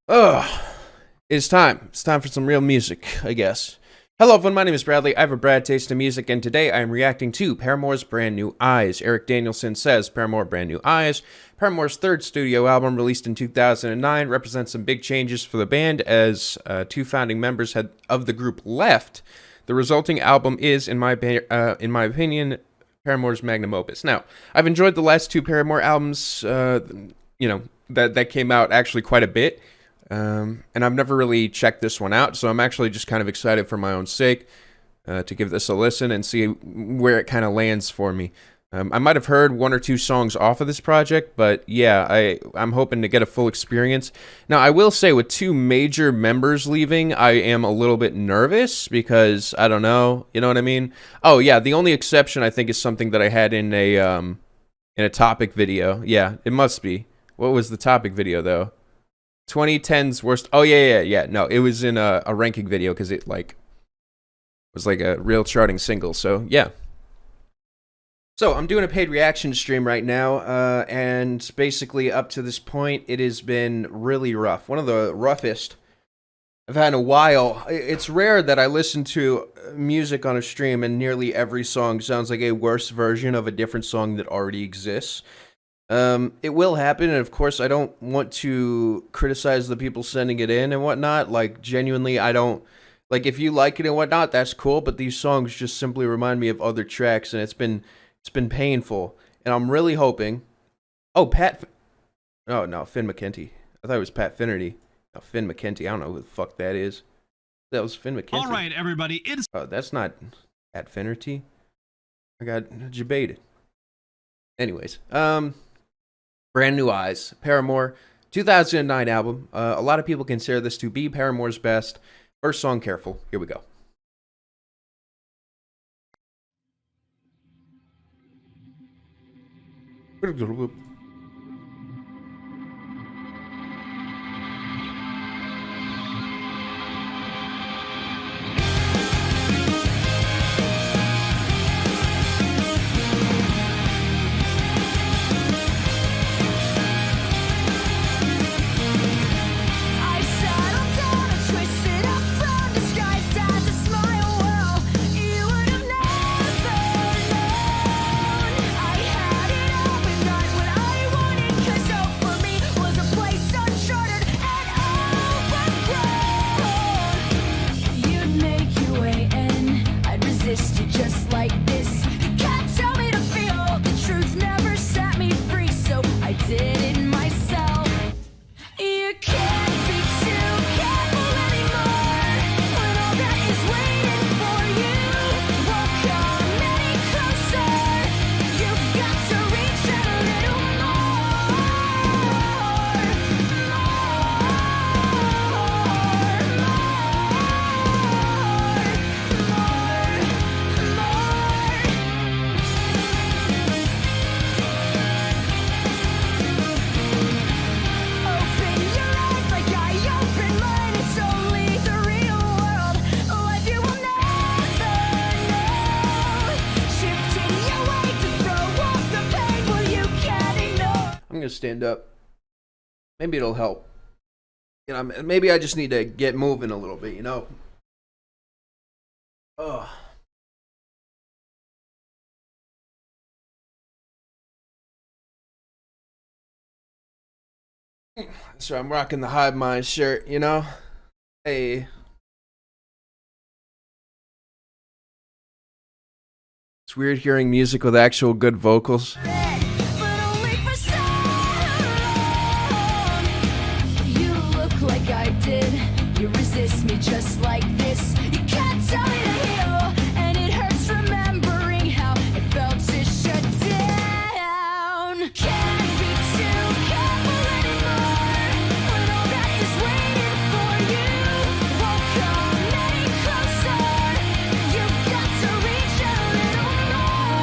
Ugh. It's time. It's time for some real music, I guess. Hello everyone, my name is Bradley. I have a Brad taste in music, and today I am reacting to Paramore's Brand New Eyes. Eric Danielson says Paramore Brand New Eyes. Paramore's third studio album, released in 2009, represents some big changes for the band as two founding members of the group left. The resulting album is, in my opinion, Paramore's magnum opus. Now, I've enjoyed the last two Paramore albums, that came out actually quite a bit. And I've never really checked this one out, so I'm actually just kind of excited for my own sake to give this a listen and see where it kind of lands for me. I might have heard one or two songs off of this project, but yeah, I'm hoping to get a full experience. Now, I will say with two major members leaving, I am a little bit nervous because, I don't know, you know what I mean? Oh yeah, the only exception I think is something that I had in a topic video. Yeah, it must be. What was the topic video though? 2010's worst. Oh yeah. No, it was in a ranking video because it was like a real charting single. So yeah. So I'm doing a paid reaction stream right now, and basically up to this point, it has been really rough. One of the roughest I've had in a while. It's rare that I listen to music on a stream and nearly every song sounds like a worse version of a different song that already exists. It will happen, and of course, I don't want to criticize the people sending it in and whatnot. Like, genuinely, I don't, like, if you like it and whatnot, that's cool, but these songs just simply remind me of other tracks, and it's been painful, and I'm really hoping, oh, no, Finn McKenty. I thought it was Pat Finnerty. No, Finn McKenty, I don't know who the fuck that is. That was Finn McKenty. All right, everybody, Oh, that's not Pat Finnerty. I got debated. Anyways, Brand New Eyes, Paramore, 2009 album. A lot of people consider this to be Paramore's best. First song, Careful. Here we go. Just like this, you can't tell me to feel. The truth never set me free, so I did it myself. You can't be too careful anymore when all that is waiting for you won't come any closer. You've got to reach a little I'm gonna stand up. Maybe it'll help. You know, maybe I just need to get moving a little bit, you know? Oh. So I'm rocking the Hive Mind shirt, you know? Hey. It's weird hearing music with actual good vocals. like I did. You resist me just like this. You can't tell me to heal, and it hurts remembering how it felt to shut down. Can't be too careful anymore when all that is waiting for you won't come any closer. You've got to reach a little more.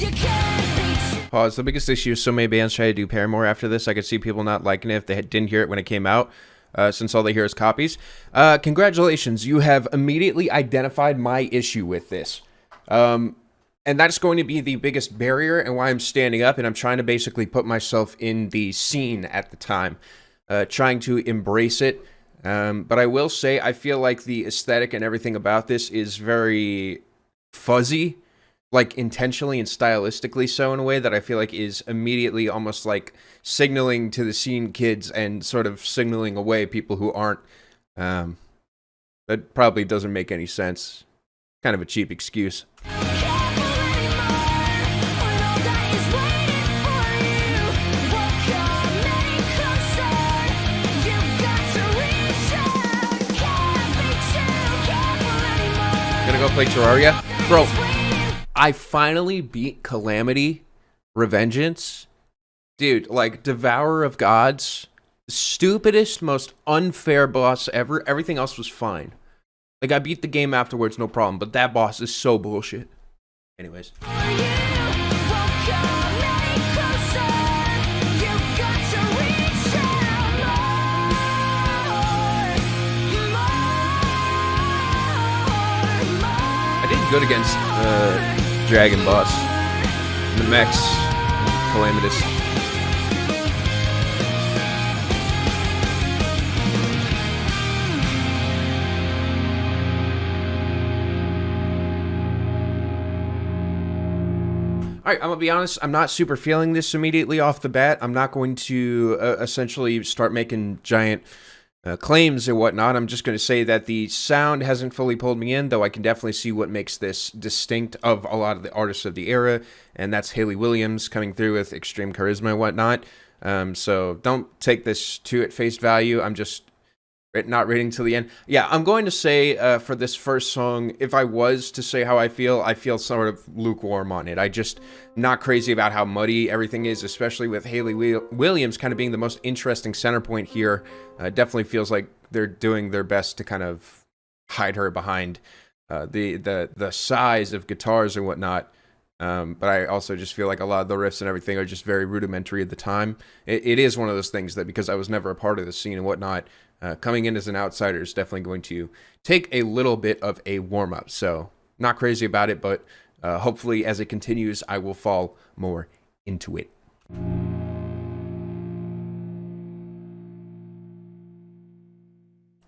You can't be Pause. The biggest issue is so many bands try to do Paramore after this. I could see people not liking it if they didn't hear it when it came out, since all they hear is copies. Congratulations. You have immediately identified my issue with this. And that's going to be the biggest barrier and why I'm standing up, and I'm trying to basically put myself in the scene at the time, trying to embrace it. But I will say I feel like the aesthetic and everything about this is very fuzzy, like intentionally and stylistically so, in a way that I feel like is immediately almost like signaling to the scene kids and sort of signaling away people who aren't. That probably doesn't make any sense. Kind of a cheap excuse. careful anymore when all that is waiting for you won't come any closer. You've got to reach out. Can't be too careful anymore. Gonna go play Terraria? Bro, I finally beat Calamity Revengeance. Dude, like, Devourer of Gods, the stupidest, most unfair boss ever. Everything else was fine. Like, I beat the game afterwards, no problem, but that boss is so bullshit. Anyways. For you won't come any closer. You've got to reach out more. I did good against Dragon Boss. The mechs. Calamitous. Alright, I'm gonna be honest, I'm not super feeling this immediately off the bat. I'm not going to essentially start making giant claims and whatnot. I'm just going to say that the sound hasn't fully pulled me in, though I can definitely see what makes this distinct of a lot of the artists of the era, and that's Hayley Williams coming through with extreme charisma and whatnot. So don't take this to at face value. I'm just not reading till the end. Yeah, I'm going to say for this first song, if I was to say how I feel sort of lukewarm on it. I just not crazy about how muddy everything is, especially with Hayley Williams kind of being the most interesting center point here. Definitely feels like they're doing their best to kind of hide her behind the size of guitars and whatnot. But I also just feel like a lot of the riffs and everything are just very rudimentary at the time. It is one of those things that, because I was never a part of the scene and whatnot, coming in as an outsider is definitely going to take a little bit of a warm-up. So, not crazy about it, but hopefully as it continues, I will fall more into it.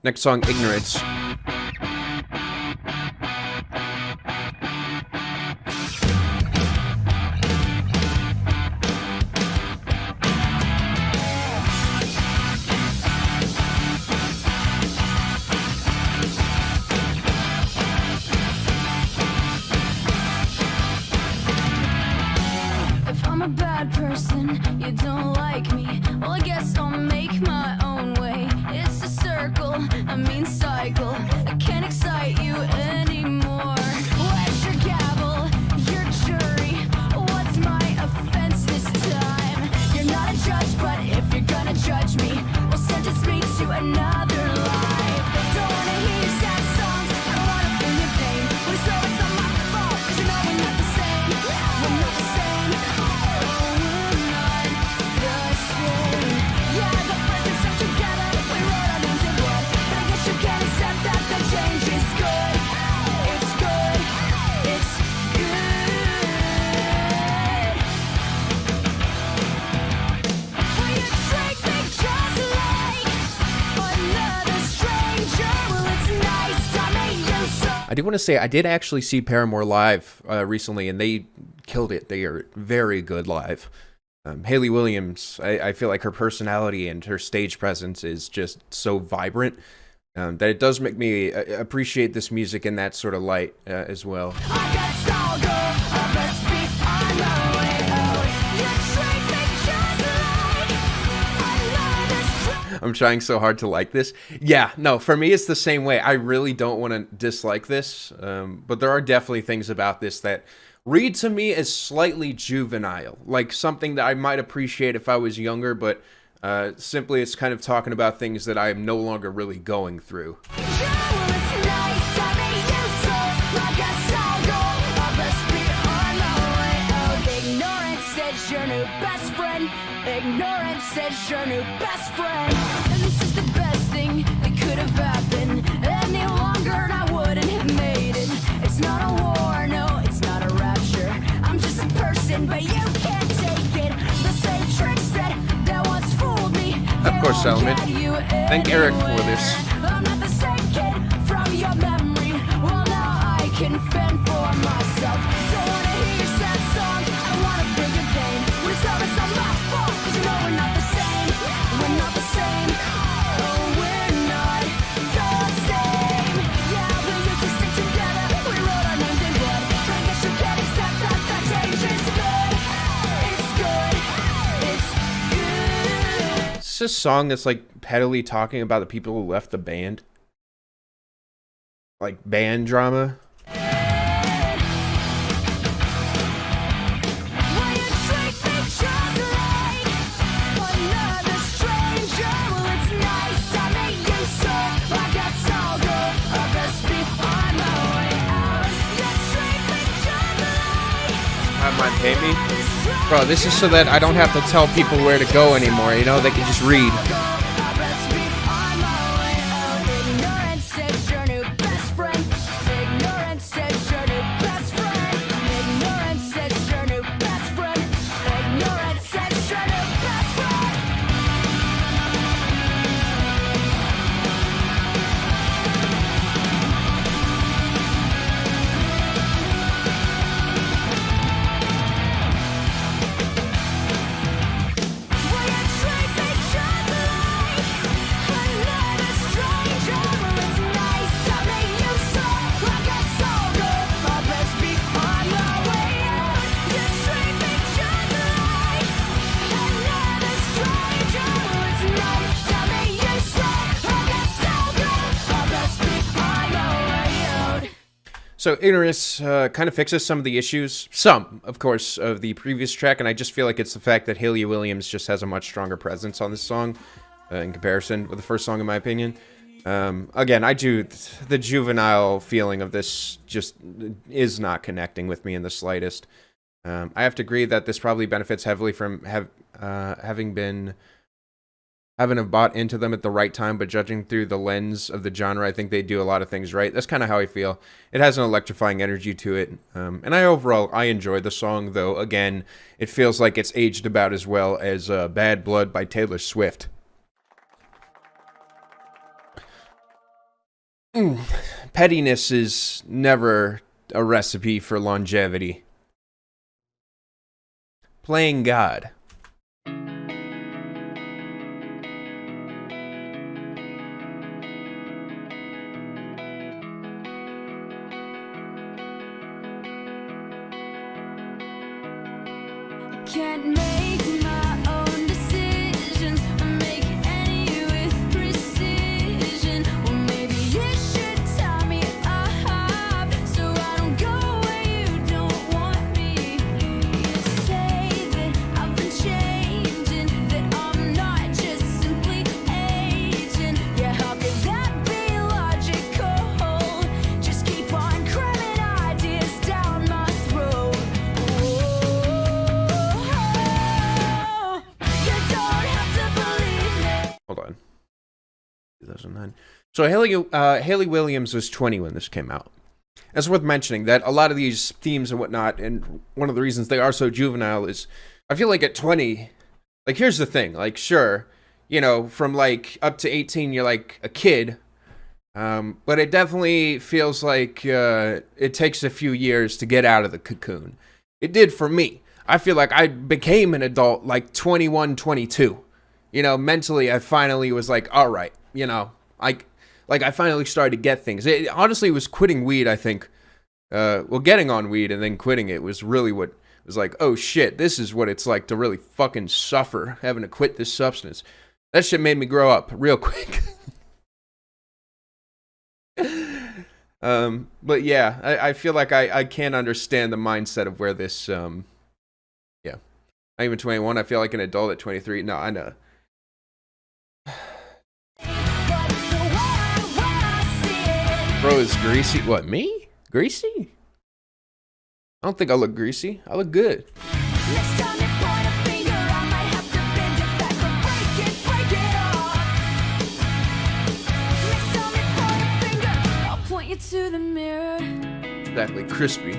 Next song, Ignorance. If I'm a bad person, you don't like me. Well, I guess I'll make my own way. It's a circle, a mean cycle. I can't excite you anymore. Where's your gavel, your jury? What's my offense this time? You're not a judge, but if you're gonna judge me, well, sentence me to another life. Don't wanna hear your sad songs. I don't wanna feel your pain. Well, so it's not my fault, 'cause you know we're not the same. We're not the same. Yeah, the presents stuck together. We wrote our names in blood. But I guess you can't accept that the change is good. It's good. It's good. Will you treat me just like another stranger? Well, it's nice to meet you so. I do want to say I did actually see Paramore live recently, and they killed it. They are very good live. Hayley Williams, I feel like her personality and her stage presence is just so vibrant that it does make me appreciate this music in that sort of light as well. I got style, girl. I must be on my way out. You treat me just like another I'm trying so hard to like this. Yeah, no, for me it's the same way. I really don't want to dislike this, but there are definitely things about this that read to me as slightly juvenile, like something that I might appreciate if I was younger, but simply it's kind of talking about things that I am no longer really going through. best friend. Ignorance is your new best friend. And this is the best thing that could have happened. Any longer and I wouldn't have made it. It's not a war, no, it's not a rapture. I'm just a person, but you can't take it. The same tricks that once fooled me. Of course, Element. Thank Eric for this. I'm not the same kid from your memory. Well, now I can fend for myself. Don't wanna hear your sad song. I don't wanna bring your pain. When it's over, it's not my fault. 'Cause you know we're not the same. We're not the same. Oh, we're not the same. Yeah, we used to stick together. We wrote our names in blood. But I guess you can't accept that change is good. It's good. It's good. It's a song that's like pettily talking about the people who left the band. Like band drama. Mind pay me? Bro, this is so that I don't have to tell people where to go anymore, you know? They can just read. So Ignorance kind of fixes some of the issues, some, of course, of the previous track, and I just feel like it's the fact that Hayley Williams just has a much stronger presence on this song in comparison with the first song, in my opinion. Again, the juvenile feeling of this just is not connecting with me in the slightest. I have to agree that this probably benefits heavily from having bought into them at the right time, but judging through the lens of the genre, I think they do a lot of things right. That's kind of how I feel. It has an electrifying energy to it, and I enjoy the song, though, again, it feels like it's aged about as well as Bad Blood by Taylor Swift. Pettiness is never a recipe for longevity. Playing God. Can't make my own decisions or make any with precision. Well, maybe you should tie me up so I don't go where you don't want me. You say that I've been changing, that I'm not just simply aging. Yeah, how could that be logical? Just keep on cramming ideas down my throat. Hold on. 2009. So Hayley Williams was 20 when this came out. It's worth mentioning that a lot of these themes and whatnot, and one of the reasons they are so juvenile is, I feel like at 20, like, here's the thing, like, sure, you know, from like up to 18, you're like a kid, but it definitely feels like it takes a few years to get out of the cocoon. It did for me. I feel like I became an adult like 21, 22. You know, mentally, I finally was like, all right, you know, I finally started to get things. It honestly was quitting weed, I think. Getting on weed and then quitting it was really what was like, oh shit, this is what it's like to really fucking suffer having to quit this substance. That shit made me grow up real quick. But yeah, I feel like I can't understand the mindset of where this, not even 21, I feel like an adult at 23. No, I know. Bro is greasy. What, me? Greasy? I don't think I look greasy. I look good. Next time you point a finger to the mirror. Exactly, crispy.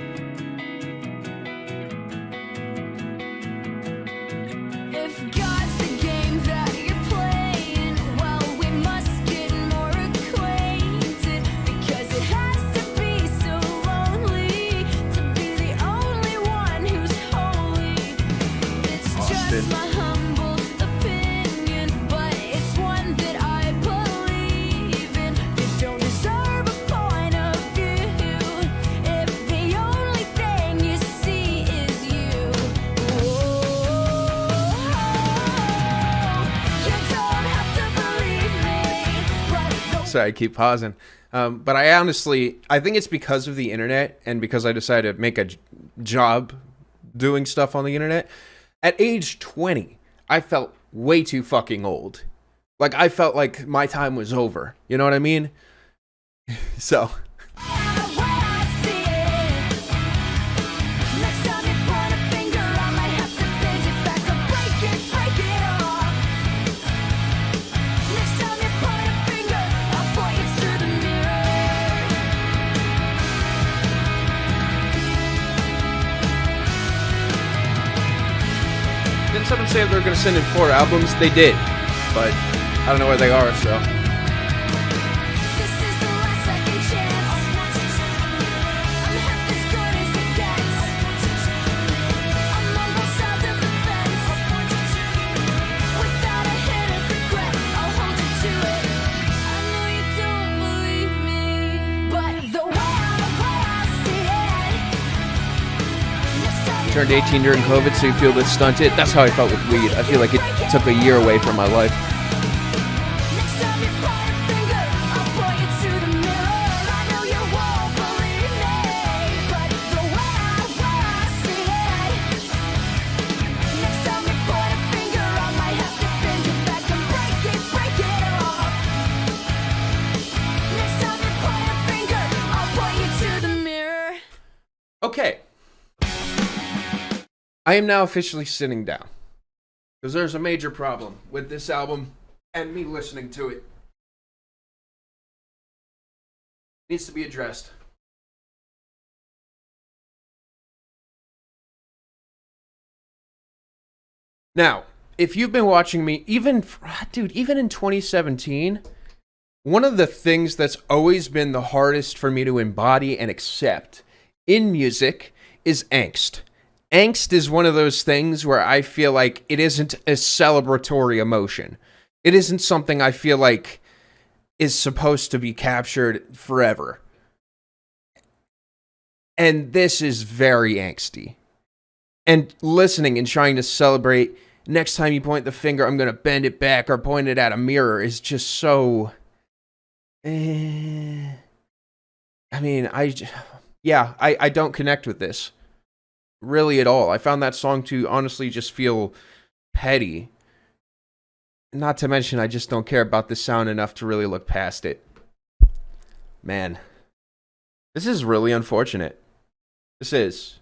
If God's the game that you're playing, well, we must get more acquainted, because it has to be so lonely to be the only one who's holy. It's just my humble opinion, but it's one that I believe in. You don't deserve a point of view if the only thing you see is you. You don't have to believe me, but Sorry, I keep pausing. But I honestly, I think it's because of the internet and because I decided to make a job doing stuff on the internet. At age 20, I felt way too fucking old. Like, I felt like my time was over. You know what I mean? So, next time you point a finger, I might have to bend it back or break it off. Next time you point a finger, I'll point you to the mirror. didn't someone say they were going to send in 4 albums? They did. But I don't know where they are, so. This is the last second chance. I'm half as good as it gets. I'm on both sides of the fence. Without a hint of regret, I'll hold you to it. I know you don't believe me, but the way I see it. Next time you Turned 18 during COVID, so you feel a bit stunted. That's how I felt with weed. I feel like it took a year away from my life. Next time you point a finger, I'll point you to the mirror. I know you won't believe me, but the way I see it. Next time you point a finger, I might have to bend it back and break it off. Next time you point a finger, I'll point you to the mirror. Okay. I am now officially sitting down. Because there's a major problem with this album and me listening to it. Needs to be addressed. Now, if you've been watching me, even in 2017, one of the things that's always been the hardest for me to embody and accept in music is angst. Angst is one of those things where I feel like it isn't a celebratory emotion. It isn't something I feel like is supposed to be captured forever. And this is very angsty. And listening and trying to celebrate, next time you point the finger, I'm going to bend it back or point it at a mirror is just so... I mean, I don't connect with this. Really at all. I found that song to honestly just feel petty. Not to mention, I just don't care about the sound enough to really look past it. Man. This is really unfortunate. This is.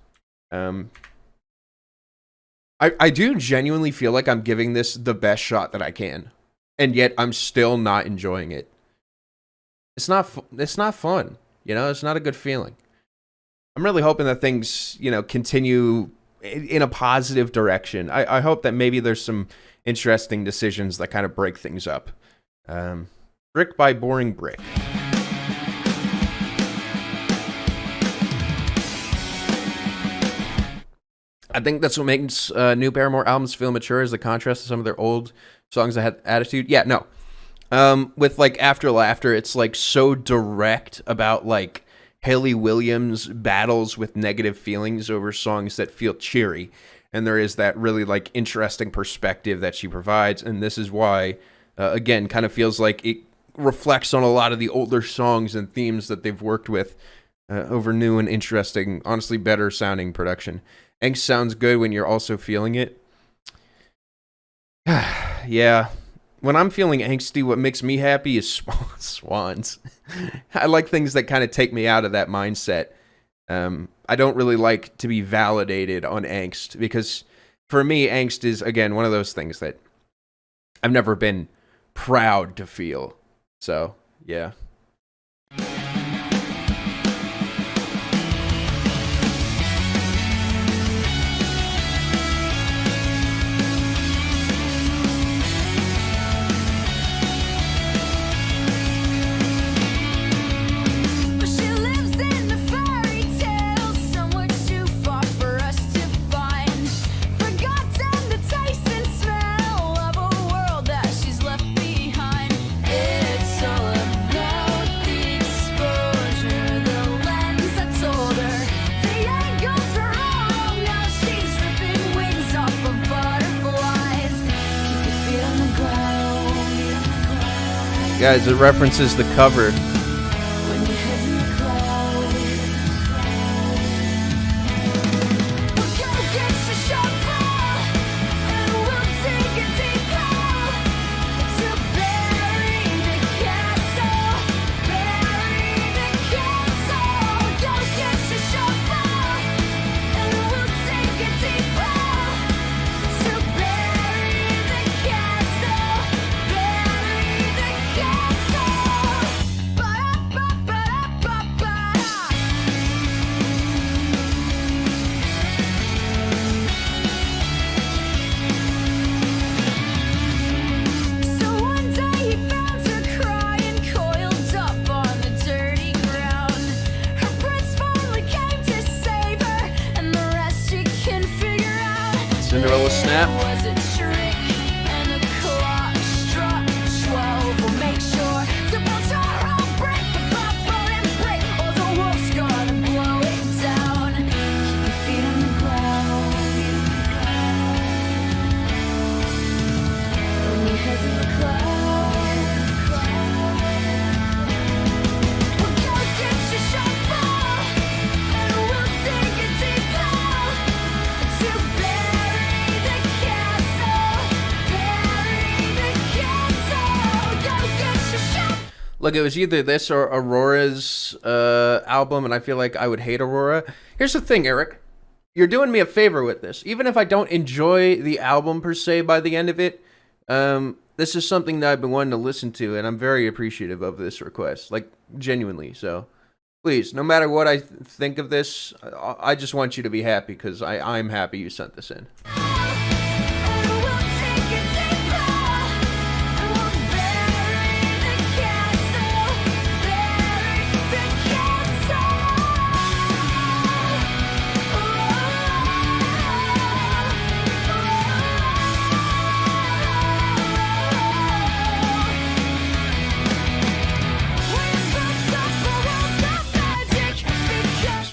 I do genuinely feel like I'm giving this the best shot that I can. And yet, I'm still not enjoying it. It's not fun. You know, it's not a good feeling. I'm really hoping that things, continue in a positive direction. I hope that maybe there's some interesting decisions that kind of break things up. Brick by Boring Brick. I think that's what makes new Paramore albums feel mature, is the contrast to some of their old songs that had attitude. Yeah, no. With, After Laughter, it's, so direct about, Hayley Williams battles with negative feelings over songs that feel cheery. And there is that really, interesting perspective that she provides. And this is why, again, kind of feels like it reflects on a lot of the older songs and themes that they've worked with over new and interesting, honestly better sounding production. Angst sounds good when you're also feeling it. Yeah. When I'm feeling angsty, what makes me happy is swans. I like things that kind of take me out of that mindset. I don't really like to be validated on angst, because for me, angst is, again, one of those things that I've never been proud to feel. So, yeah. Guys, it references the cover. When your head's in the clouds, we'll go get your shovel, and we'll take a deep hole to bury the castle, bury the castle. Go get your shovel, and we'll take a deep hole to bury the castle, bury the castle. Ba-da-ba-ba-da-ba-ba. So one day he found her crying, coiled up on the dirty ground. Her prince finally came to save her, and the rest you can figure out. Cinderella snap. It was a trick, and the clock struck 12. We'll make sure to bounce our own break, and break, or the wolf's gonna blow it down. Keep your feet on the ground. When your head's in the clouds, we'll go get your shovel, and we'll dig a deep hole to bury the castle, bury the castle. Go get your shovel. Look, it was either this or Aurora's album, and I feel like I would hate Aurora. Here's the thing, Eric. You're doing me a favor with this. Even if I don't enjoy the album per se by the end of it, this is something that I've been wanting to listen to, and I'm very appreciative of this request. Like, genuinely. So, please, no matter what I think of this, I just want you to be happy, because I'm happy you sent this in. And we'll take a deep hole, and we'll bury the castle, bury the castle.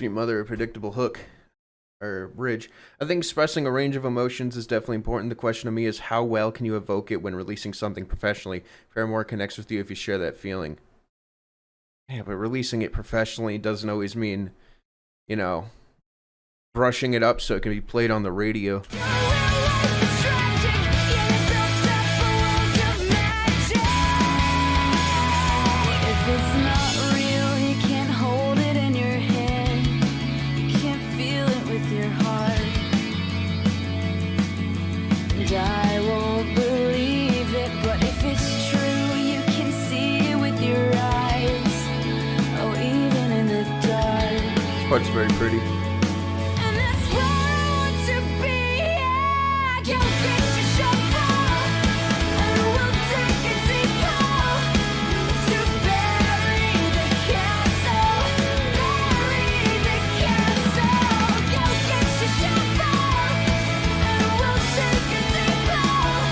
Sweet Mother, a predictable hook. Or bridge. I think expressing a range of emotions is definitely important. The question to me is, how well can you evoke it when releasing something professionally? Paramore connects with you if you share that feeling. Yeah, but releasing it professionally doesn't always mean, you know, brushing it up so it can be played on the radio. If it's not real, you can't hold it in your hand. You can't feel it with your heart. And I won't believe it, but if it's true, you can see it with your eyes. Oh, even in the dark. This part's very pretty. And that's where I want to be. Yeah. Go get your shovel, and we'll take a deep hole to bury the castle, bury the castle. Go get your shovel, and we'll take a deep hole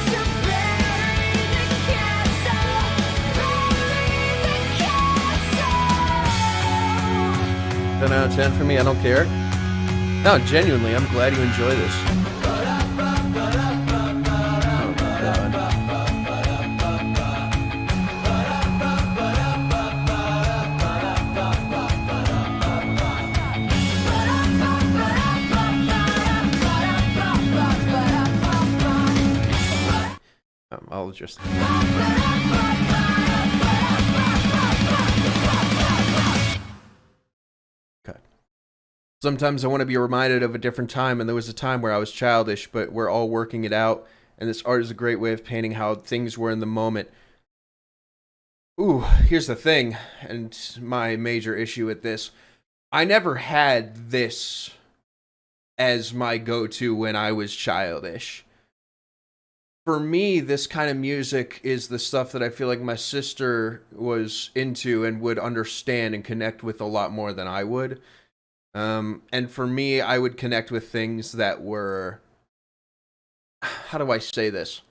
to bury the castle, bury the castle. 10 out of 10 for me, I don't care. No, genuinely, I'm glad you enjoy this. Oh my god. I'll just... Cut. Sometimes I want to be reminded of a different time, and there was a time where I was childish, but we're all working it out, and this art is a great way of painting how things were in the moment. Ooh, here's the thing, and my major issue with this. I never had this as my go-to when I was childish. For me, this kind of music is the stuff that I feel like my sister was into and would understand and connect with a lot more than I would. And for me, I would connect with things that were, how do I say this?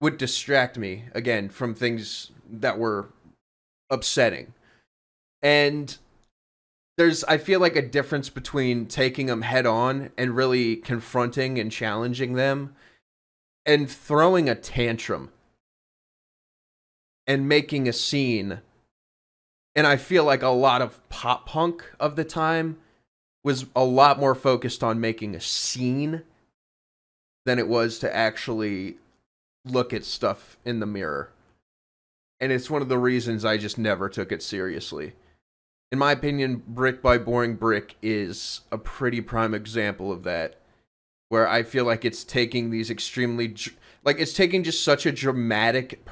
Would distract me, again, from things that were upsetting. And there's, I feel like, a difference between taking them head on and really confronting and challenging them and throwing a tantrum. and making a scene. And I feel like a lot of pop punk of the time was a lot more focused on making a scene than it was to actually look at stuff in the mirror. And it's one of the reasons I just never took it seriously. In my opinion, Brick by Boring Brick is a pretty prime example of that, where I feel like it's taking these extremely, it's taking just such a dramatic,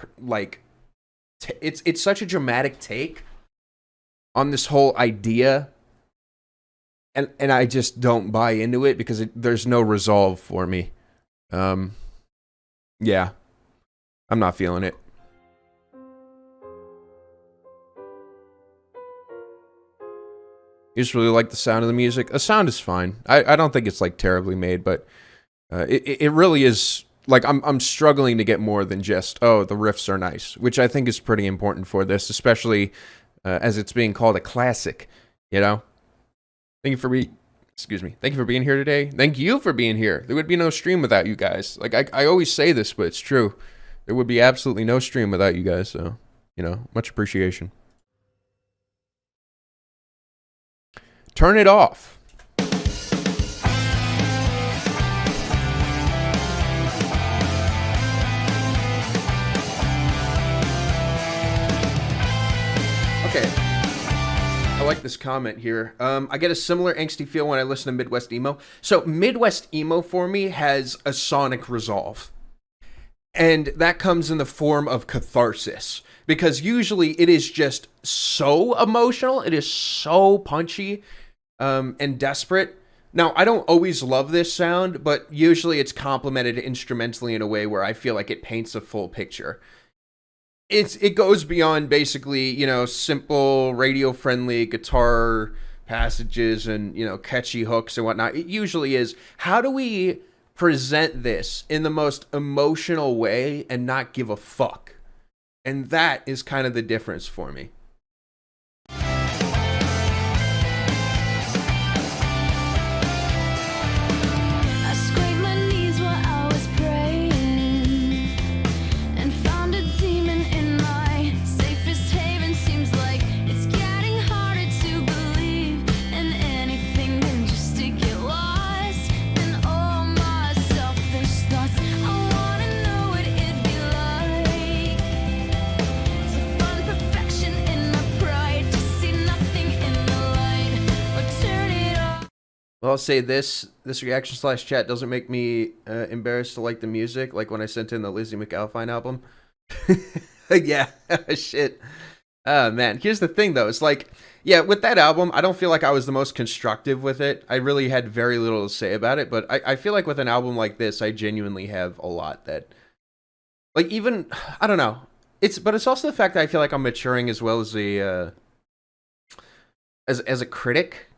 it's such a dramatic take on this whole idea, and I just don't buy into it because there's no resolve for me. Yeah, I'm not feeling it. You just really like the sound of the music. The sound is fine. I don't think it's like terribly made, but it really is. Like I'm struggling to get more than just, oh, the riffs are nice, which I think is pretty important for this, especially as it's being called a classic. You know. Thank you for Thank you for being here today. Thank you for being here. There would be no stream without you guys. Like I always say this, but it's true. There would be absolutely no stream without you guys. So, much appreciation. Turn it off. Okay. I like this comment here. I get a similar angsty feel when I listen to Midwest emo. So Midwest emo for me has a sonic resolve. And that comes in the form of catharsis. Because usually it is just so emotional. It is so punchy and desperate. Now, I don't always love this sound, but usually it's complemented instrumentally in a way where I feel like it paints a full picture. It goes beyond basically, simple radio-friendly guitar passages and, catchy hooks and whatnot. It usually is, how do we present this in the most emotional way and not give a fuck? And that is kind of the difference for me. Well, I'll say this reaction / chat doesn't make me embarrassed to like the music, like when I sent in the Lizzie McAlpine album. Yeah, shit. Man, here's the thing, though. It's like, yeah, with that album, I don't feel like I was the most constructive with it. I really had very little to say about it, but I feel like with an album like this, I genuinely have a lot that, like, even, I don't know. But it's also the fact that I feel like I'm maturing as well as as a critic,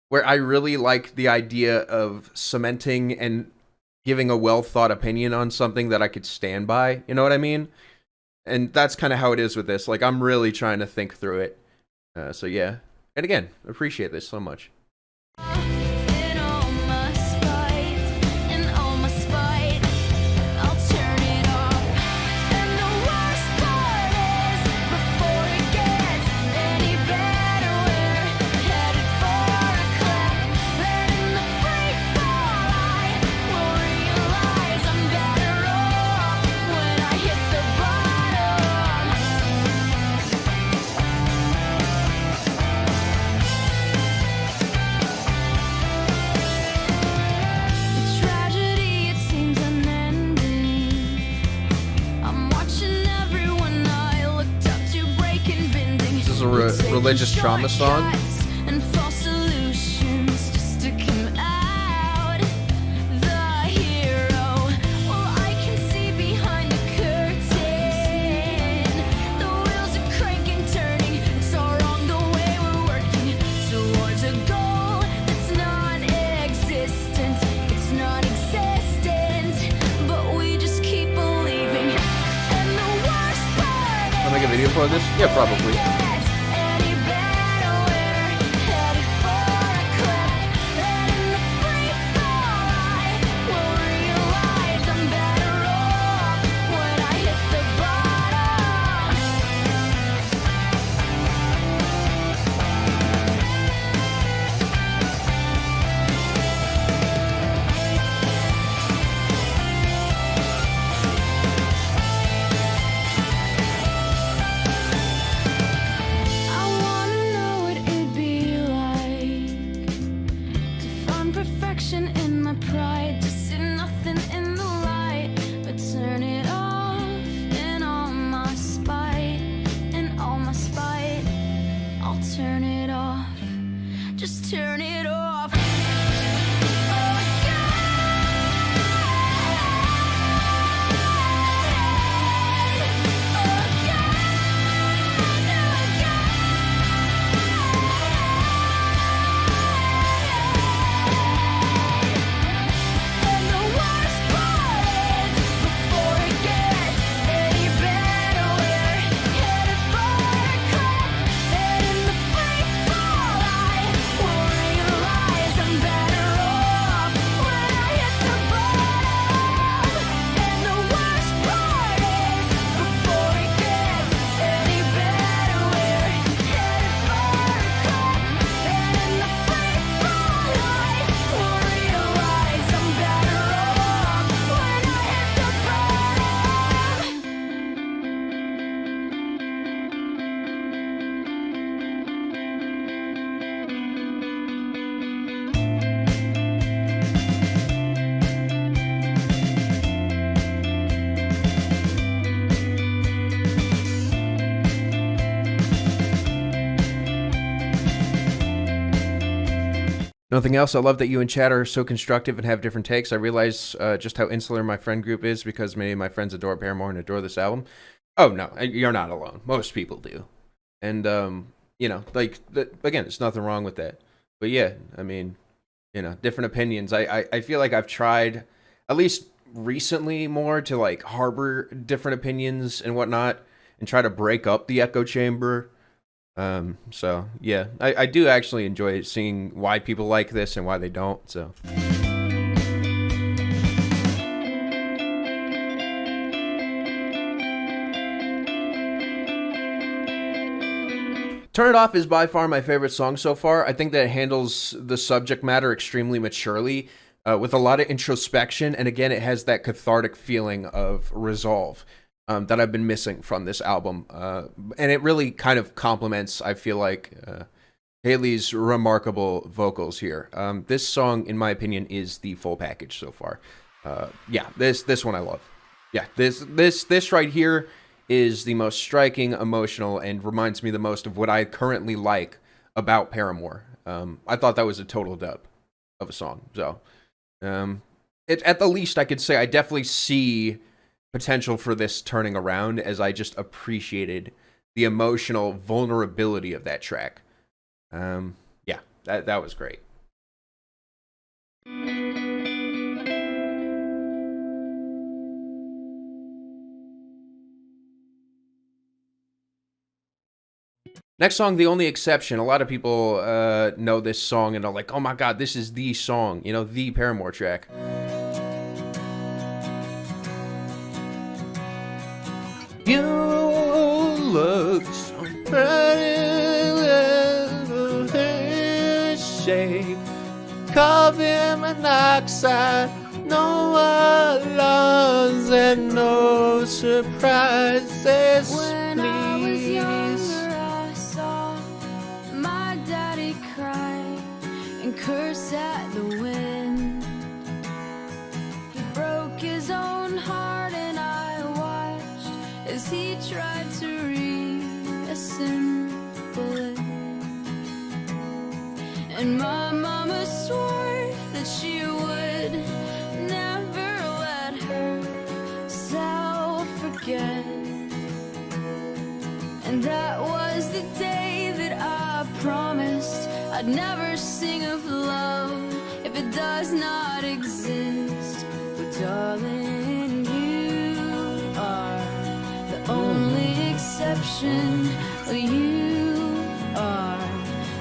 where I really like the idea of cementing and giving a well-thought opinion on something that I could stand by. You know what I mean? And that's kind of how it is with this. Like, I'm really trying to think through it. So, yeah. And again, appreciate this so much. Religious trauma song. I'll make a video for this? Yeah, probably. my pride to see nothing in the light, but turn it off in all my spite, I'll turn it off, just turn it off. Nothing else. I love that you and Chad are so constructive and have different takes. I realize just how insular my friend group is because many of my friends adore Paramore and adore this album. Oh, no, you're not alone. Most people do. And, again, there's nothing wrong with that. But yeah, I mean, different opinions. I feel like I've tried, at least recently, more to, like, harbor different opinions and whatnot and try to break up the echo chamber. So yeah, I do actually enjoy seeing why people like this and why they don't, so. Turn It Off is by far my favorite song so far. I think that it handles the subject matter extremely maturely, with a lot of introspection, and again, it has that cathartic feeling of resolve. That I've been missing from this album. And it really kind of complements, I feel like, Haley's remarkable vocals here. This song, in my opinion, is the full package so far. Yeah, this one I love. Yeah, this right here is the most striking, emotional, and reminds me the most of what I currently like about Paramore. I thought that was a total dub of a song. So, at the least, I could say I definitely see potential for this turning around, as I just appreciated the emotional vulnerability of that track. Yeah, that was great. Next song, The Only Exception. A lot of people know this song and are like, oh my god, this is the song, the Paramore track. You look so pretty in shape. Carbon monoxide, no alarms and no surprises. When I was younger, I saw my daddy cry and curse at the wind. He broke his own heart and I watched as he tried to reassemble it. And my mama swore that she would never let herself forget. And that was the day that I promised I'd never sing of love if it does not exist. But darling, you are the only exception. You are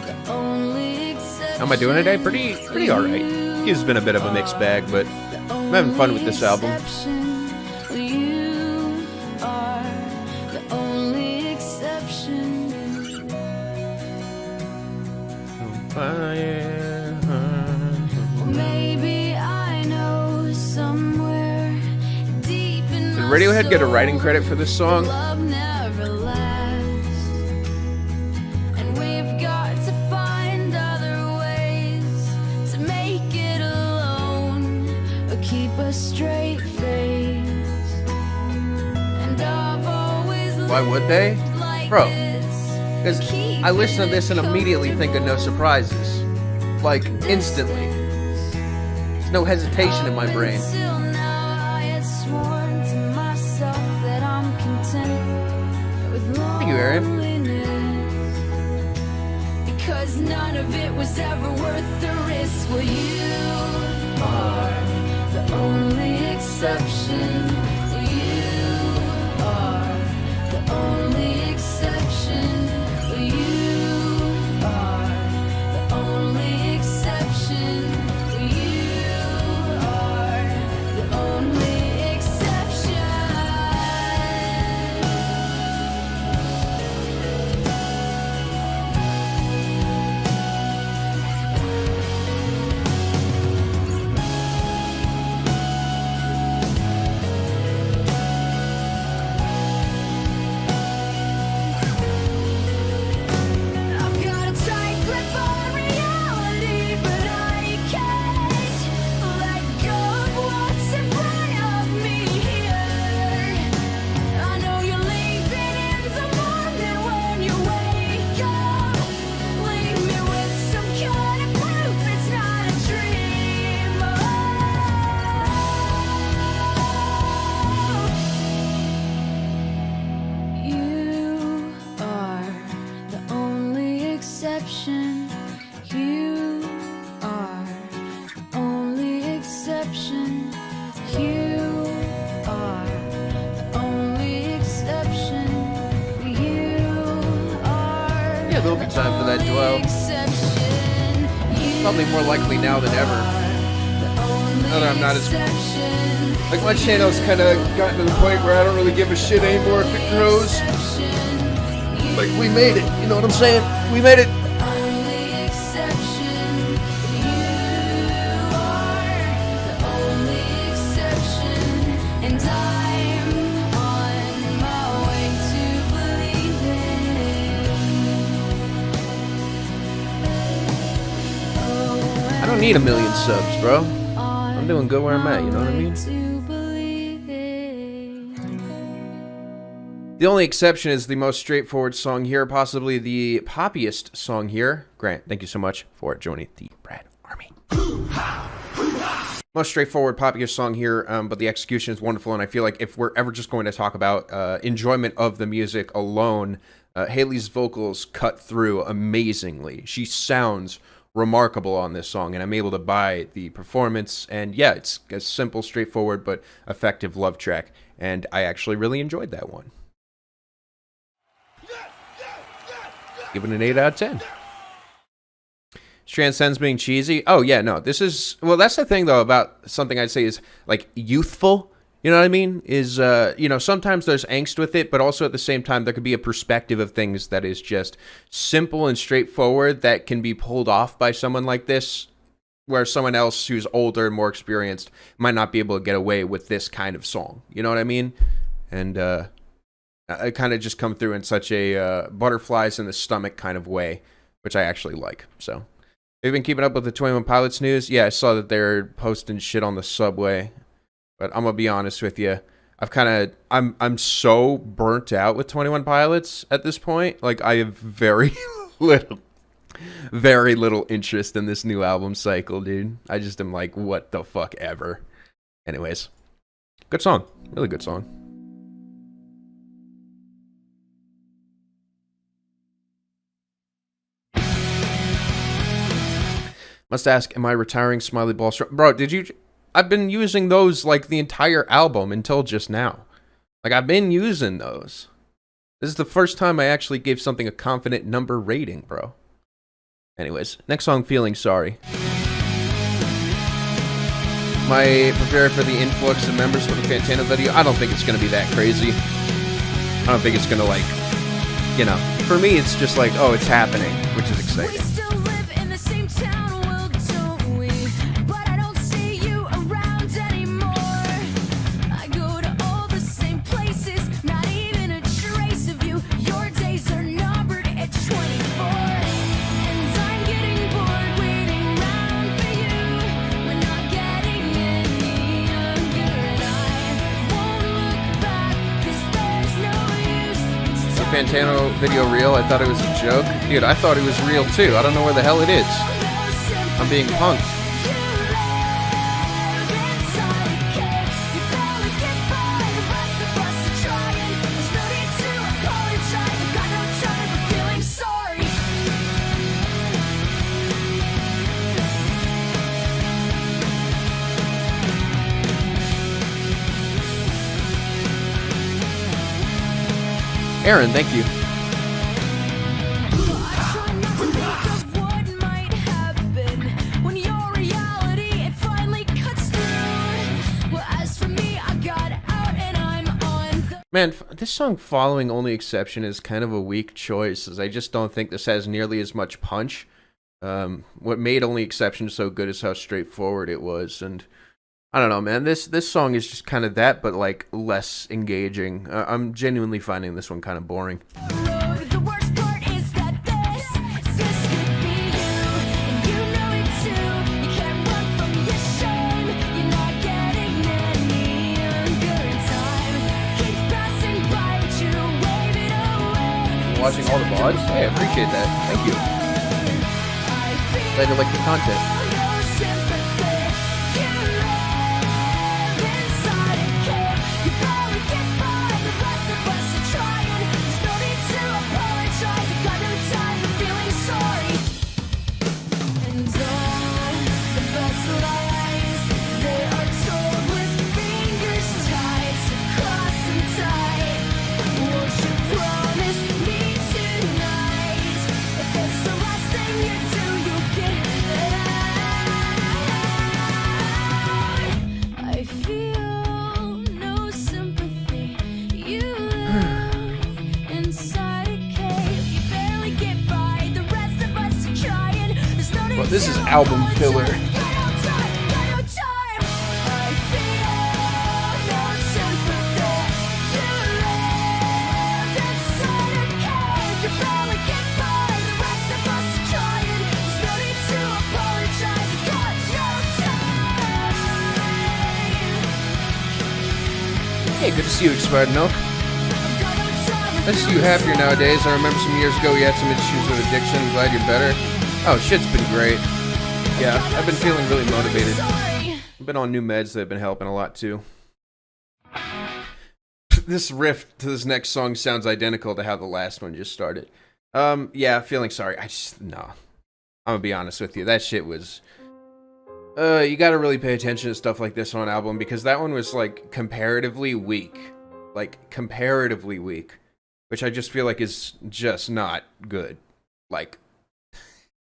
the only exception. How am I doing today? Pretty alright. It's been a bit of a mixed bag, but I'm having fun with this album. You are the only exception. Maybe I know somewhere deep in Did my Radiohead get a soul writing credit for this song? love never lasts, and we've got to find other ways to make it alone. keep a straight face, and I've always Why would they? lived like Bro, this. because I listen to this and immediately think of No Surprises. Like, instantly. There's no hesitation in my brain. Until now I had sworn to myself that I'm content with Thank you, Aaron. loneliness, because none of it was ever worth the risk. Well, you are the only exception. You are the only exception. You are the only exception. You are the only exception. I've got a tight grip on reality, but I can't let go of what's in front of me here. I know you're leaving in the morning when you wake up. Leave me with some kind of proof it's not a dream. You are the only exception. You are the only exception. You are the only exception. You are Yeah, there'll be time for that, Joel. exception. Probably more likely now than ever. Now that I'm not as... Like, my channel's kind of gotten to the point where I don't really give a shit anymore if it grows. Like, we made it. You know what I'm saying? We made it. Only exception. You are the only exception, and I'm on my way to believing. Oh, I don't need a million subs, bro. I'm doing good where I'm at, you know what I mean? The only exception is the most straightforward song here, possibly the poppiest song here. Grant, thank you so much for joining the Brad Army. Most straightforward, poppiest song here, but the execution is wonderful, and I feel like if we're ever just going to talk about enjoyment of the music alone, Haley's vocals cut through amazingly. She sounds remarkable on this song, and I'm able to buy the performance, and yeah, it's a simple, straightforward, but effective love track, and I actually really enjoyed that one. Give it an 8 out of 10. Transcends being cheesy. Oh, yeah, no. This is... Well, that's the thing, though, about something I'd say is, like, youthful. You know what I mean? Is, you know, sometimes there's angst with it, but also at the same time, there could be a perspective of things that is just simple and straightforward that can be pulled off by someone like this, where someone else who's older and more experienced might not be able to get away with this kind of song. You know what I mean? And, I kind of just come through in such a butterflies in the stomach kind of way, which I actually like. So, have you been keeping up with the 21 Pilots news? Yeah, I saw that they're posting shit on the subway. But I'm gonna be honest with you, I'm so burnt out with 21 Pilots at this point. Like, I have very little interest in this new album cycle, dude. I just am like, what the fuck ever. Anyways, good song, really good song. Must ask, am I retiring Smiley Ball? Bro, did you... I've been using those, like, the entire album until just now. Like, I've been using those. This is the first time I actually gave something a confident number rating, bro. Anyways, next song, Feeling Sorry. Am I prepared for the influx of members for the Fantano video? I don't think it's going to be that crazy. I don't think it's going to, like, you know. For me, it's just like, oh, it's happening, which is exciting. We still live in the same town, well, don't we? But I don't see you around anymore. I go to all the same places, not even a trace of you. Your days are numbered at 24. And I'm getting bored waiting around for you. We're not getting any Fantano video real? I thought it was a joke. Dude, I thought it was real too. I don't know where the hell it is. I'm being punked. Aaron, thank you. Man, this song Following Only Exception is kind of a weak choice, as I just don't think this has nearly as much punch. What made Only Exception so good is how straightforward it was, and I don't know, man. This song is just kind of that, but like less engaging. I'm genuinely finding this one kind of boring. The worst part is that this could be you, and you know it too. You can't run from your shame. You're not getting any younger in time. Keeps passing by, but you wave it away. Watching all the VODs? Hey, I appreciate that. Thank you. Glad you like the content. Well, this is album filler. Hey, good to see you, Expired Milk. Nice to see you happier nowadays. I remember some years ago you had some issues with addiction. I'm glad you're better. Oh, shit's been great. Yeah, I've been feeling really motivated. I've been on new meds that have been helping a lot, too. This riff to this next song sounds identical to how the last one just started. Yeah, feeling sorry. No. I'm gonna be honest with you. That shit was... you gotta really pay attention to stuff like this on an album, because that one was, like, comparatively weak. Like, comparatively weak. Which I just feel like is just not good. Like...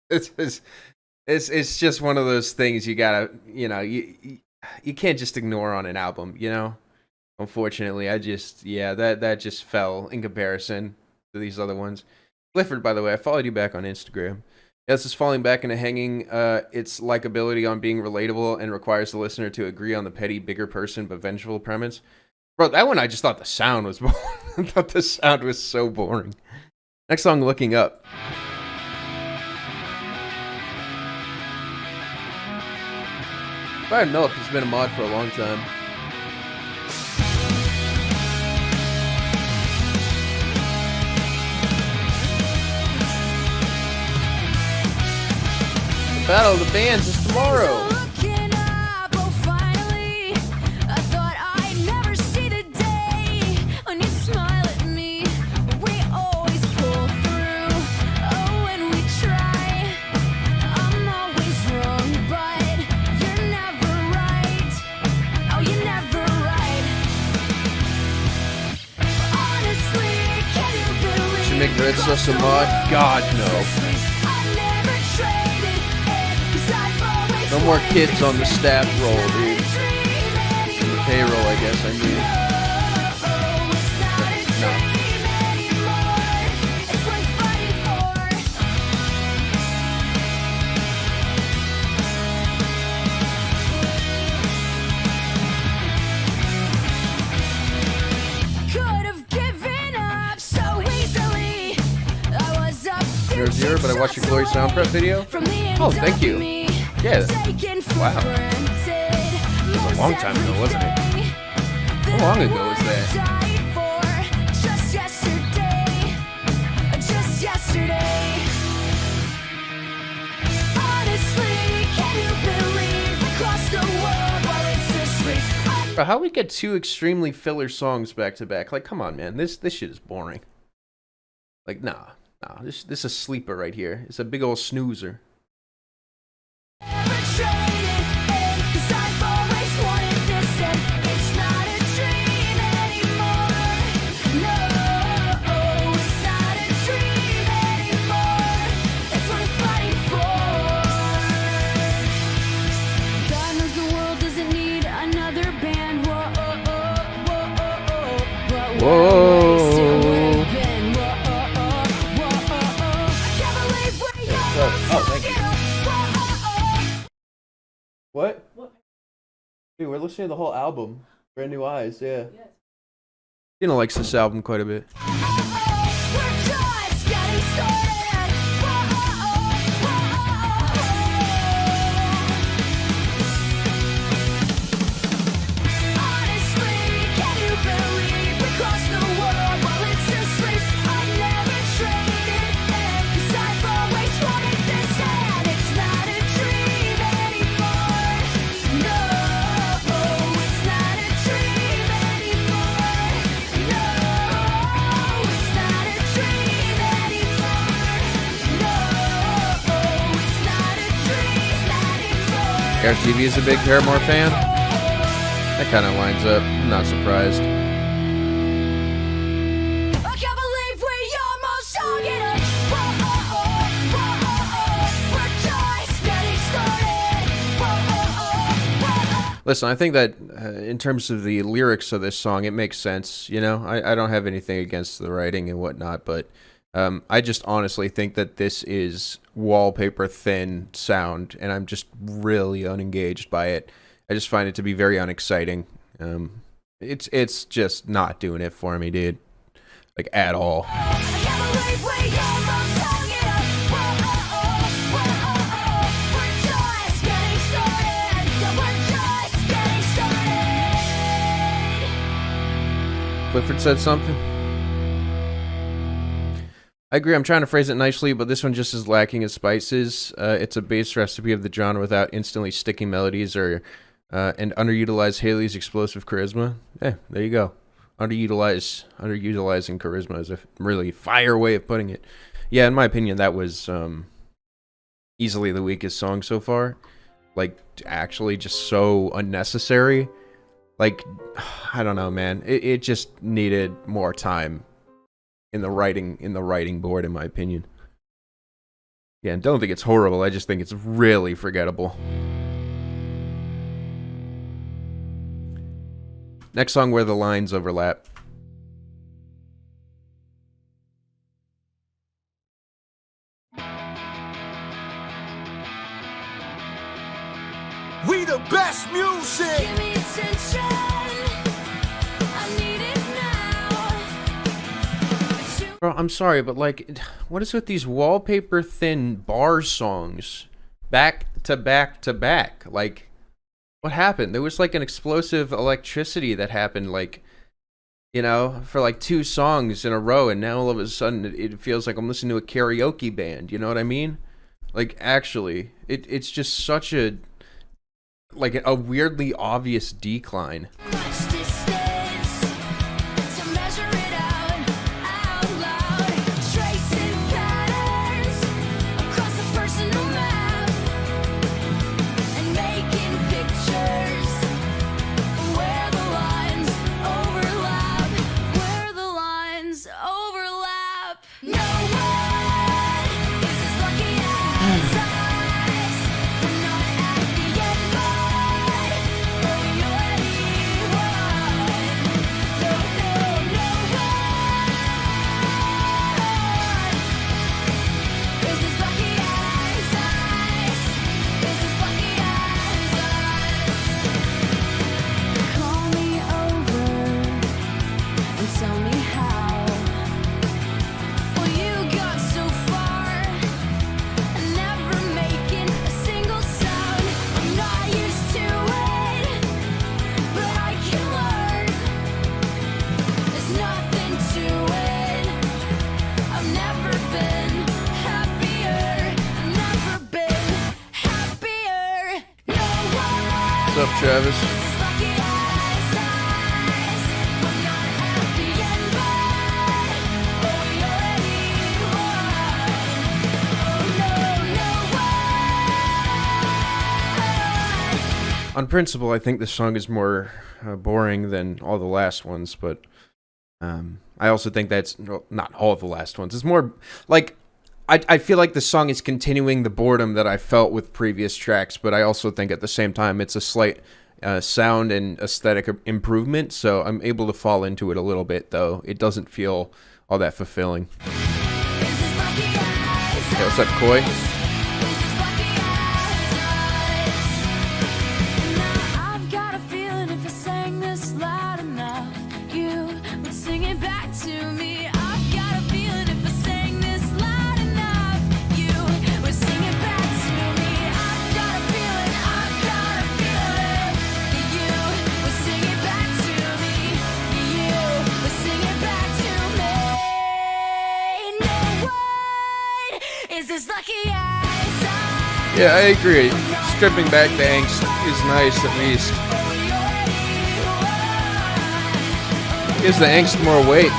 It's just one of those things you gotta, you know, you can't just ignore on an album, you know? Unfortunately, that just fell in comparison to these other ones. Clifford, by the way, I followed you back on Instagram. Yeah, this is falling back into hanging its likability on being relatable and requires the listener to agree on the petty, bigger person but vengeful premise. Bro, that one I just thought the sound was boring. I thought the sound was so boring. Next song, Looking Up. Fire Milk has been a mod for a long time. The Battle of the Bands is tomorrow. Make Red Sus a mod? God, no. No more kids on the staff roll, dude. The payroll, I guess, I mean. No. Zero, but I watched your Glory Sound Prep video. Oh, thank you. Yeah. Wow. It was a long time ago, wasn't it? How long ago was that? Bro, how we get two extremely filler songs back to back? Like, come on, man. This shit is boring. Like, nah. This is a sleeper right here. It's a big old snoozer. What? Dude, we're listening to the whole album. Brand New Eyes, yeah. Tina likes this album quite a bit. Eric TV is a big Paramore fan. That kind of lines up. I'm not surprised. I can't believe we almost hung it up. Listen, I think that in terms of the lyrics of this song, it makes sense. You know, I don't have anything against the writing and whatnot, but I just honestly think that this is wallpaper thin sound, and I'm just really unengaged by it. I just find it to be very unexciting. It's just not doing it for me, dude. Like, at all. Clifford said something. I agree, I'm trying to phrase it nicely, but this one just is lacking in spices. It's a base recipe of the genre without instantly sticky melodies or and underutilized Haley's explosive charisma. Yeah, there you go. Underutilizing charisma is a really fire way of putting it. Yeah, in my opinion, that was easily the weakest song so far. Like, actually just so unnecessary. Like, I don't know, man. It just needed more time in the writing board, in my opinion. Yeah, and don't think it's horrible. I just think it's really forgettable. Next song, Where the Lines Overlap. We the best music. Give me attention. I need it now. Bro, I'm sorry, but like, what is with these wallpaper thin bar songs? Back to back to back. Like, what happened? There was like an explosive electricity that happened, like, you know, for like 2 songs in a row, and now all of a sudden it feels like I'm listening to a karaoke band. You know what I mean? Like, actually, it's just such a weirdly obvious decline. Much distance to measure it out loud. Tracing patterns across a personal map and making pictures where the lines overlap. Where the lines overlap. No one is as lucky as us. We're not at the end, but you're anyone. No one is as lucky as us. Is as lucky as us. Call me over and tell me how. Well, you got so far and never making a single sound. I'm not used to it, but I can learn. There's nothing to it. I've never been happier. I've never been happier. No one What's up, Travis? is as lucky as On principle, I think this song is more boring than all the last ones, but I also think that's not all of the last ones. It's more like I feel like the song is continuing the boredom that I felt with previous tracks, but I also think at the same time it's a slight sound and aesthetic improvement, so I'm able to fall into it a little bit, though it doesn't feel all that fulfilling. Yeah, what's up, Koi? Yeah, I agree. Stripping back the angst is nice, at least. Gives the angst more weight.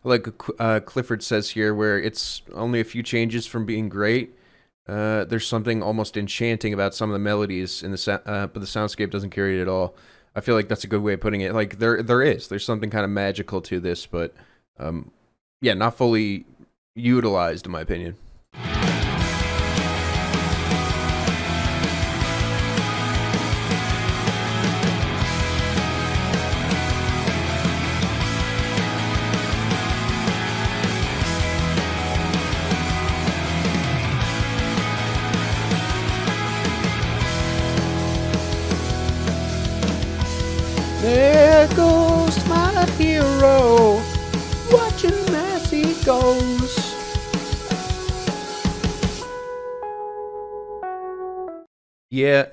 Like Clifford says here, where it's only a few changes from being great. There's something almost enchanting about some of the melodies in the but the soundscape doesn't carry it at all. I feel like that's a good way of putting it. Like there's something kind of magical to this, but yeah, not fully utilized in my opinion. There goes my hero, watching as he goes. Yeah,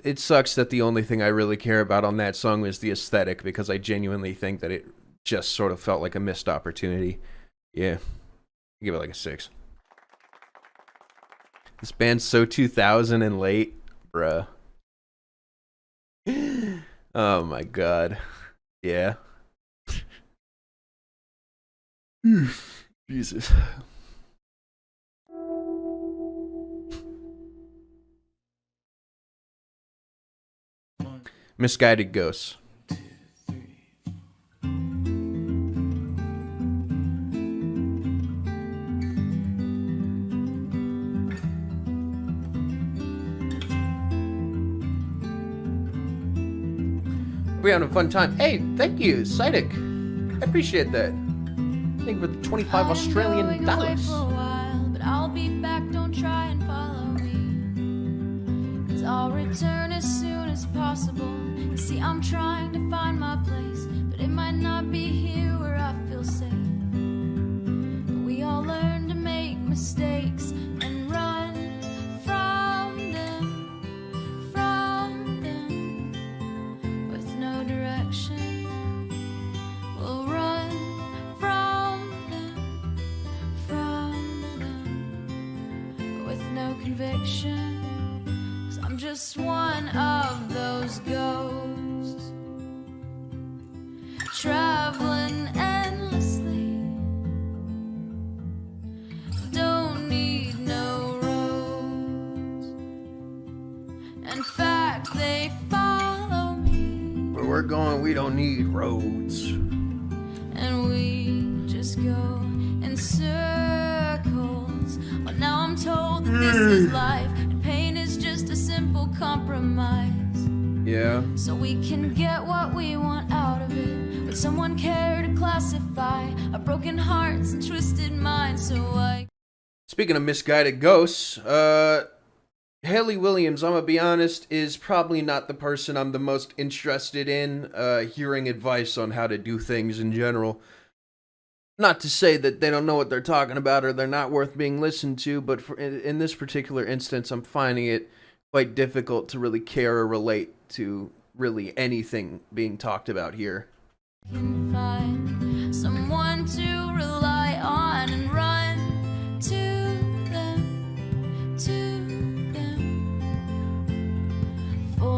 it sucks that the only thing I really care about on that song is the aesthetic, because I genuinely think that it just sort of felt like a missed opportunity. Yeah, I'll give it like a 6. This band's so 2000 and late, bruh. Oh my god. Yeah. Jesus. Misguided Ghosts. We're having a fun time. Hey, thank you, Sidek. I appreciate that. Thank you for the 25 Australian dollars. But I'll be back, don't try and follow me. 'Cause I'll return as soon as possible. You see, I'm trying to find my place, but it might not be here where I feel safe. But we all learn to make mistakes and run from them, with no direction. We'll run from them, with no conviction. 'Cause I'm just one of those ghosts, traveling endlessly. Don't need no roads. In fact, they follow me. Where we're going, we don't need roads. And we just go in circles. Well, now I'm told that this is life, and pain is just a simple compromise. Yeah. So we can get what we want out of it. Would someone care to classify our broken hearts and twisted minds? So I... Speaking of misguided ghosts, Haley Williams, I'm gonna be honest, is probably not the person I'm the most interested in hearing advice on how to do things in general. Not to say that they don't know what they're talking about or they're not worth being listened to, but in this particular instance, I'm finding it quite difficult to really care or relate to really anything being talked about here. Can find someone to rely on and run to them,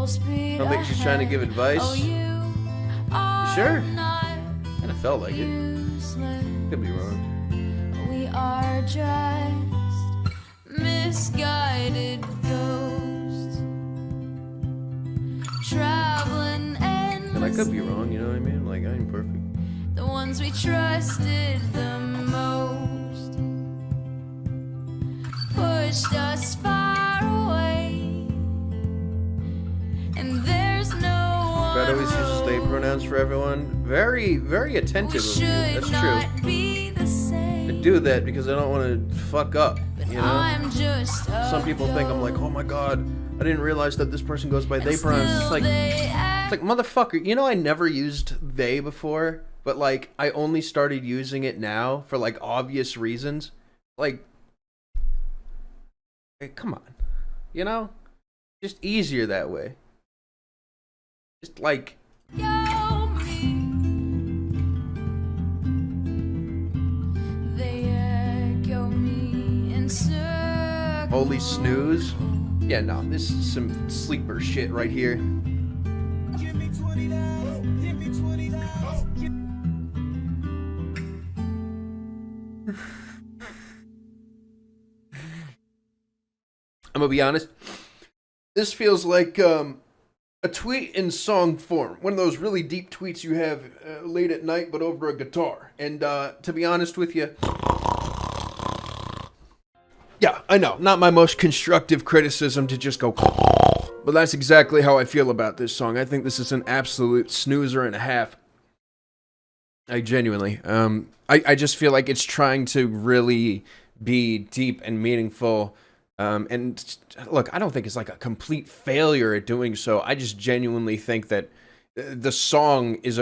speed. I don't think she's trying to give advice. Oh, you are Sure? not Kind of felt like it. useless. Could be wrong. We are just misguided ghosts traveling And I could be endlessly. wrong, you know what I mean? Like, I ain't perfect. The ones we trusted the most pushed us far away, and there's no one. Brad always uses they pronouns for everyone. Very, very attentive of you. That's true. Be the same. I do that because I don't want to fuck up, you know? I'm just Some people think I'm like, oh my god, I didn't realize that this person goes by they pronouns. It's like, motherfucker, you know I never used they before, but like I only started using it now for like obvious reasons. Like, hey, come on, you know, just easier that way. Just like, holy snooze. Yeah, no, this is some sleeper shit right here. Give me $20. Give me $20. I'm gonna be honest. This feels like a tweet in song form. One of those really deep tweets you have late at night, but over a guitar. And to be honest with you, yeah, I know, not my most constructive criticism to just go, but that's exactly how I feel about this song. I think this is an absolute snoozer and a half. I genuinely, I just feel like it's trying to really be deep and meaningful. And look, I don't think it's like a complete failure at doing so. I just genuinely think that the song is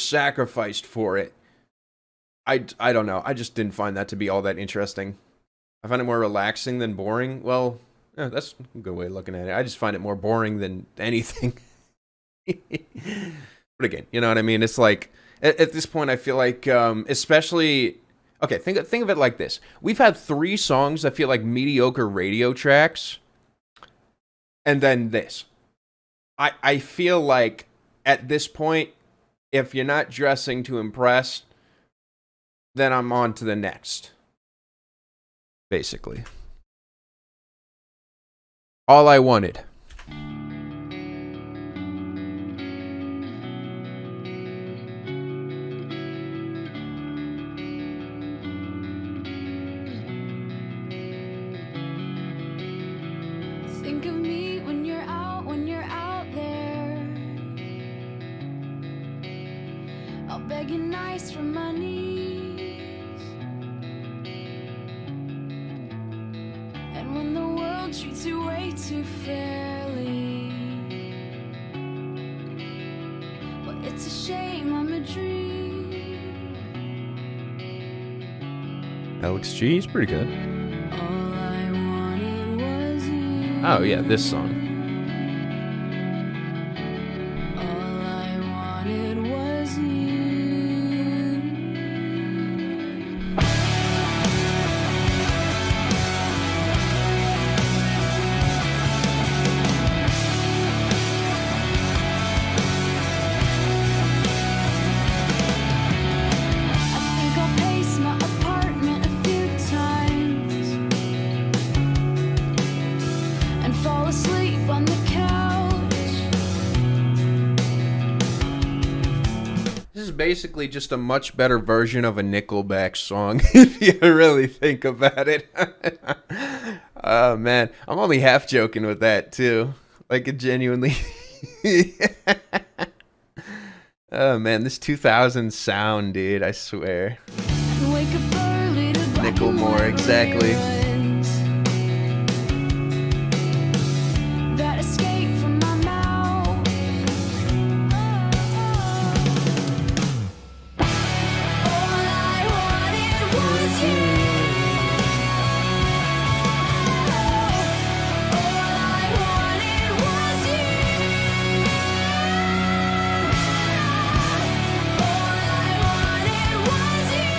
sacrificed for it. I don't know. I just didn't find that to be all that interesting. I find it more relaxing than boring. Well, yeah, that's a good way of looking at it. I just find it more boring than anything. But again, you know what I mean? It's like, at this point, I feel like, especially... Okay, think of it like this. We've had 3 songs that feel like mediocre radio tracks. And then this. I feel like, at this point, if you're not dressing to impress, then I'm on to the next. Basically. All I wanted. Think of me when you're out there. I'll beg you nice from my knees. And when the world treats you way too fairly, well, it's a shame I'm a dream. Alex G is pretty good. All I wanted was you. Oh yeah, this song. All I wanted was you. I think I'll pace my apartment a few times and fall asleep on the couch. This is basically just a much better version of a Nickelback song, if you really think about it. Oh man, I'm only half joking with that too. Like it genuinely. Oh man, this 2000 sound, dude, I swear. Wake up early to black and Nicklemore, white exactly. reruns that escape from my mouth. All I wanted was you. All I wanted was you. All I wanted was you.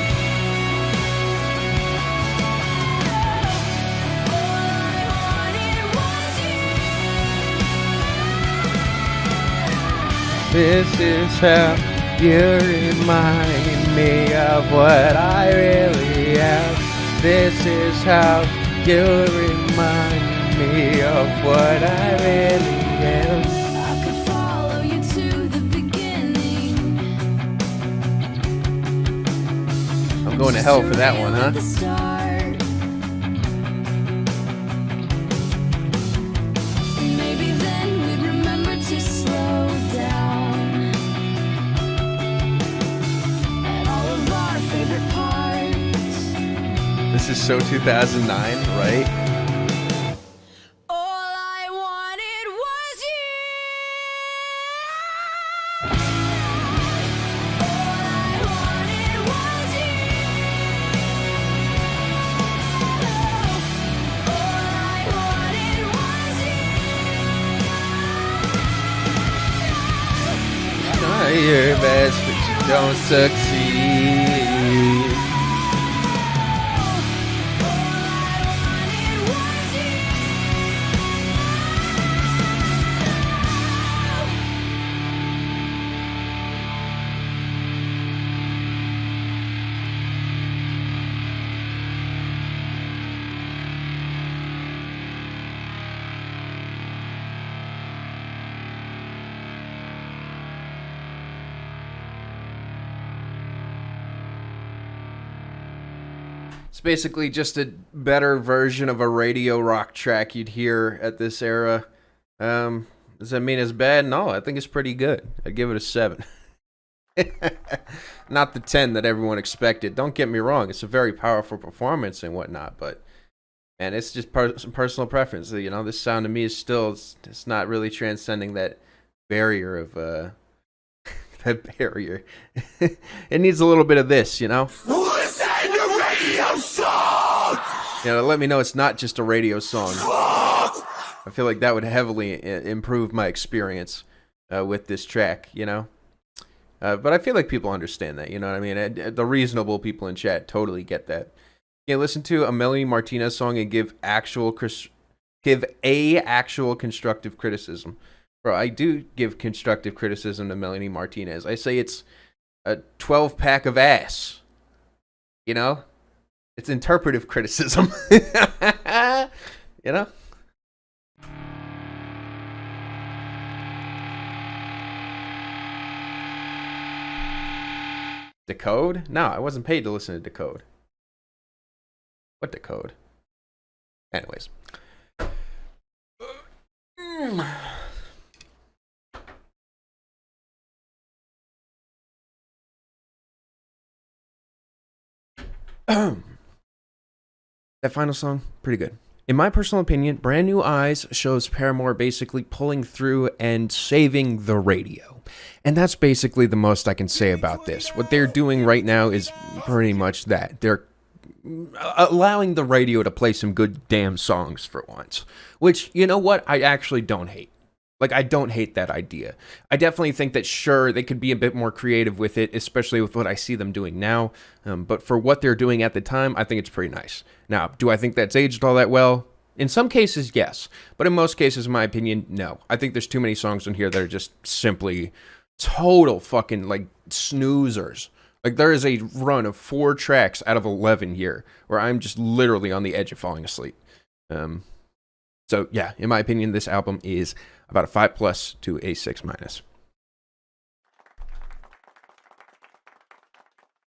This is how you remind me of what I really am. This is how you remind me of what I really am. I could follow you to the beginning. I'm going to hell for that one, huh? The start. Maybe then we'd remember to slow down. And all of our favorite parts. This is so 2009, right? All I wanted was you. All I wanted was you. All I wanted was you. Try your best, but you don't succeed. It's basically just a better version of a radio rock track you'd hear at this era. Does that mean it's bad? No, I think it's pretty good. I'd give it a 7. Not the 10 that everyone expected. Don't get me wrong. It's a very powerful performance and whatnot, but man, it's just some personal preference. You know, this sound to me is still, it's not really transcending that barrier of, that barrier. It needs a little bit of this, you know? Listen to radio song! You know, let me know it's not just a radio song. I feel like that would heavily improve my experience with this track, you know? But I feel like people understand that, you know what I mean? The reasonable people in chat totally get that. You listen to a Melanie Martinez song and give a actual constructive criticism. Bro, I do give constructive criticism to Melanie Martinez. I say it's a 12-pack of ass. You know? It's interpretive criticism. You know? Decode? No, I wasn't paid to listen to Decode. What Decode? Anyways. That final song, pretty good. In my personal opinion, Brand New Eyes shows Paramore basically pulling through and saving the radio. And that's basically the most I can say about this. What they're doing right now is pretty much that. They're allowing the radio to play some good damn songs for once. Which, you know what, I actually don't hate. Like, I don't hate that idea. I definitely think that, sure, they could be a bit more creative with it, especially with what I see them doing now. But for what they're doing at the time, I think it's pretty nice. Now, do I think that's aged all that well? In some cases, yes. But in most cases, in my opinion, no. I think there's too many songs in here that are just simply total fucking, like, snoozers. Like, there is a run of 4 tracks out of 11 here where I'm just literally on the edge of falling asleep. So, yeah, in my opinion, this album is about a 5+ to a 6-.